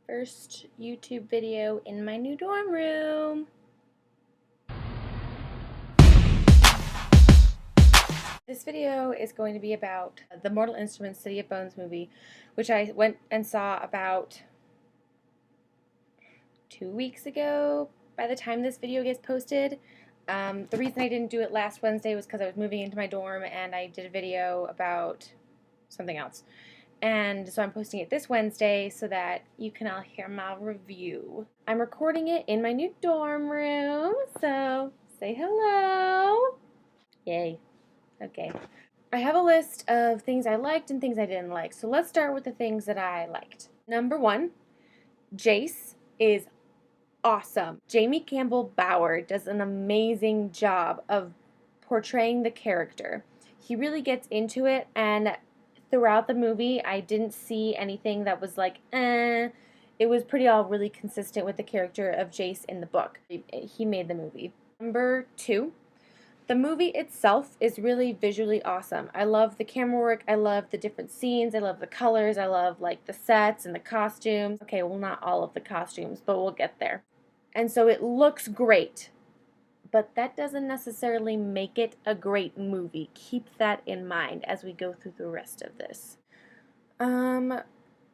First YouTube video in my new dorm room. This video is going to be about the Mortal Instruments City of Bones movie, which I went and saw about 2 weeks ago by the time this video gets posted. The reason I didn't do it last Wednesday was because I was moving into my dorm and I did a video about something else. And so I'm posting it this Wednesday so that you can all hear my review. I'm recording it in my new dorm room, so say hello. Yay. Okay. I have a list of things I liked and things I didn't like, so let's start with the things that I liked. Number 1, Jace is awesome. Jamie Campbell Bower does an amazing job of portraying the character. He really gets into it, and throughout the movie, I didn't see anything that was like, eh. It was pretty all really consistent with the character of Jace in the book. He made the movie. Number 2, the movie itself is really visually awesome. I love the camera work, I love the different scenes, I love the colors, I love like the sets and the costumes. Okay, well not all of the costumes, but we'll get there. And so it looks great. But that doesn't necessarily make it a great movie. Keep that in mind as we go through the rest of this.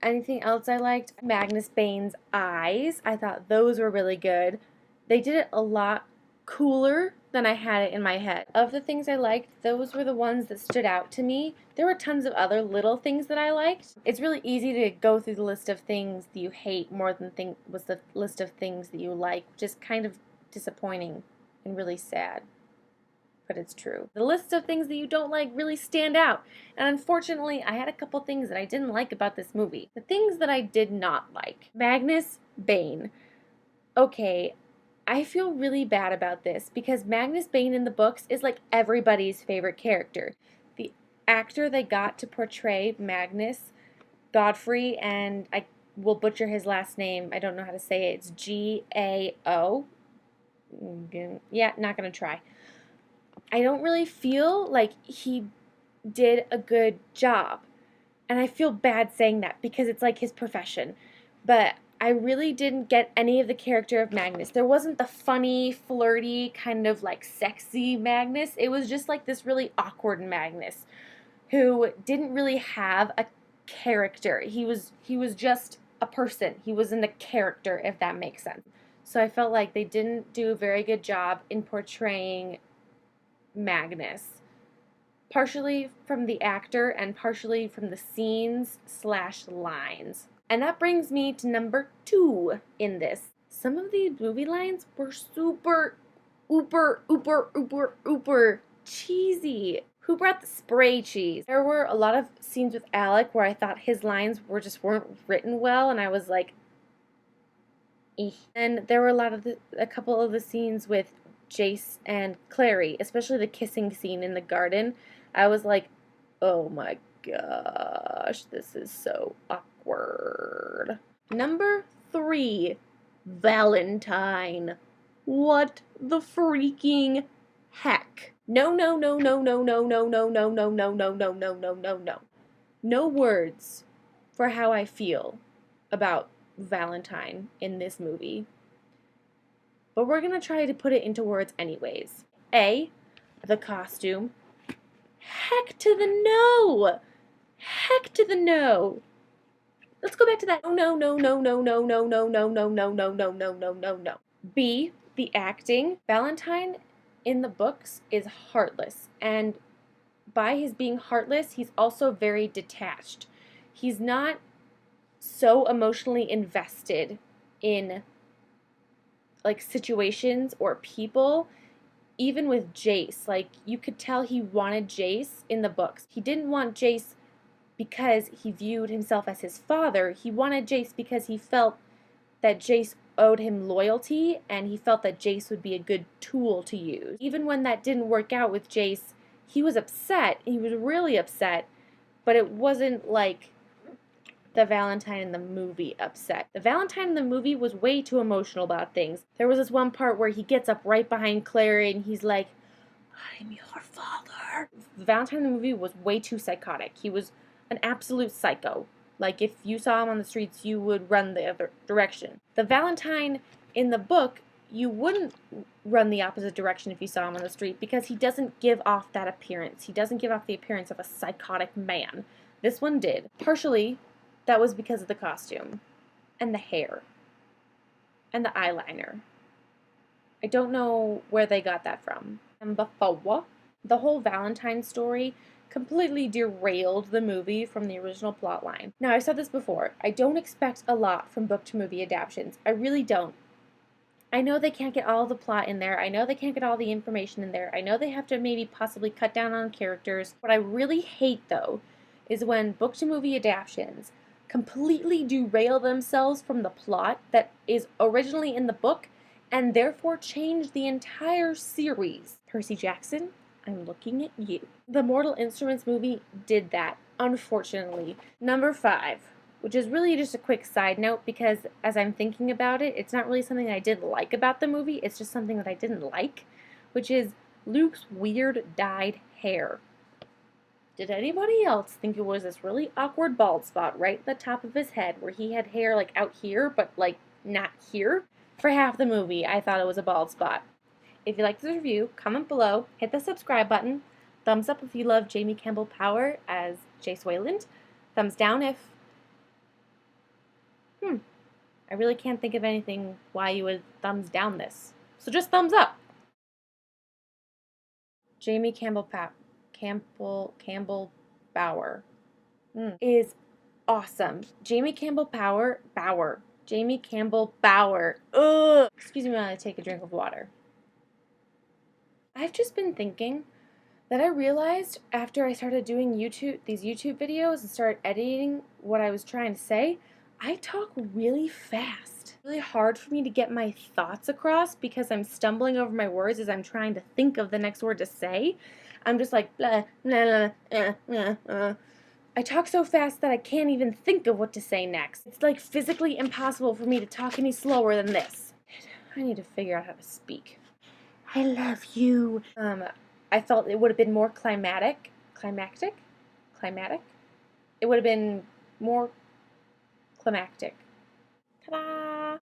Anything else I liked? Magnus Bane's eyes. I thought those were really good. They did it a lot cooler than I had it in my head. Of the things I liked, those were the ones that stood out to me. There were tons of other little things that I liked. It's really easy to go through the list of things that you hate more than was the list of things that you like, which is kind of disappointing and really sad, but it's true. The list of things that you don't like really stand out, and unfortunately I had a couple things that I didn't like about this movie. The things that I did not like. Magnus Bane. Okay, I feel really bad about this because Magnus Bane in the books is like everybody's favorite character. The actor they got to portray Magnus, Godfrey, and I will butcher his last name, I don't know how to say it, it's G-A-O. Yeah, not gonna try. I don't really feel like he did a good job. And I feel bad saying that because it's like his profession. But I really didn't get any of the character of Magnus. There wasn't the funny, flirty, kind of like sexy Magnus. It was just like this really awkward Magnus who didn't really have a character. He was just a person. He wasn't a character, if that makes sense. So I felt like they didn't do a very good job in portraying Magnus. Partially from the actor and partially from the scenes/lines. And that brings me to number 2 in this. Some of these movie lines were super, uber cheesy. Who brought the spray cheese? There were a lot of scenes with Alec where I thought his lines weren't written well, and I was like, and there were a couple of the scenes with Jace and Clary, especially the kissing scene in the garden. I was like, oh my gosh, this is so awkward. Number 3, Valentine. What the freaking heck? No. No words for how I feel about Valentine in this movie. But we're going to try to put it into words anyways. A, the costume. Heck to the no! Heck to the no! Let's go back to that. No. B, the acting. Valentine in the books is heartless, and by his being heartless, he's also very detached. He's not so emotionally invested in like situations or people. Even with Jace, like you could tell he wanted Jace in the books. He didn't want Jace because he viewed himself as his father. He wanted Jace because he felt that Jace owed him loyalty and he felt that Jace would be a good tool to use. Even when that didn't work out with Jace, he was upset. He was really upset, but it wasn't like the Valentine in the movie upset. The Valentine in the movie was way too emotional about things. There was this one part where he gets up right behind Clary and he's like, I'm your father. The Valentine in the movie was way too psychotic. He was an absolute psycho. Like, if you saw him on the streets, you would run the other direction. The Valentine in the book, you wouldn't run the opposite direction if you saw him on the street because he doesn't give off that appearance. He doesn't give off the appearance of a psychotic man. This one did. Partially, that was because of the costume and the hair and the eyeliner. I don't know where they got that from. And before, the whole Valentine story completely derailed the movie from the original plot line. Now, I've said this before. I don't expect a lot from book to movie adaptations. I really don't. I know they can't get all the plot in there. I know they can't get all the information in there. I know they have to maybe possibly cut down on characters. What I really hate, though, is when book to movie adaptations completely derail themselves from the plot that is originally in the book and therefore change the entire series. Percy Jackson, I'm looking at you. The Mortal Instruments movie did that, unfortunately. Number 5, which is really just a quick side note because as I'm thinking about it, it's not really something I didn't like about the movie, it's just something that I didn't like, which is Luke's weird dyed hair. Did anybody else think it was this really awkward bald spot right at the top of his head where he had hair like out here but like not here? For half the movie, I thought it was a bald spot. If you liked this review, comment below, hit the subscribe button, thumbs up if you love Jamie Campbell Power as Jace Wayland, thumbs down if... I really can't think of anything why you would thumbs down this. So just thumbs up! Jamie Campbell Bower is awesome. Jamie Campbell Bower. Jamie Campbell Bower. Ugh! Excuse me while I take a drink of water. I've just been thinking that I realized after I started doing these YouTube videos and started editing what I was trying to say, I talk really fast. It's really hard for me to get my thoughts across because I'm stumbling over my words as I'm trying to think of the next word to say. I'm just like blah, blah, blah, I talk so fast that I can't even think of what to say next. It's like physically impossible for me to talk any slower than this. I need to figure out how to speak. I love you. I felt it would have been more climactic. It would have been more climactic. Ta-da!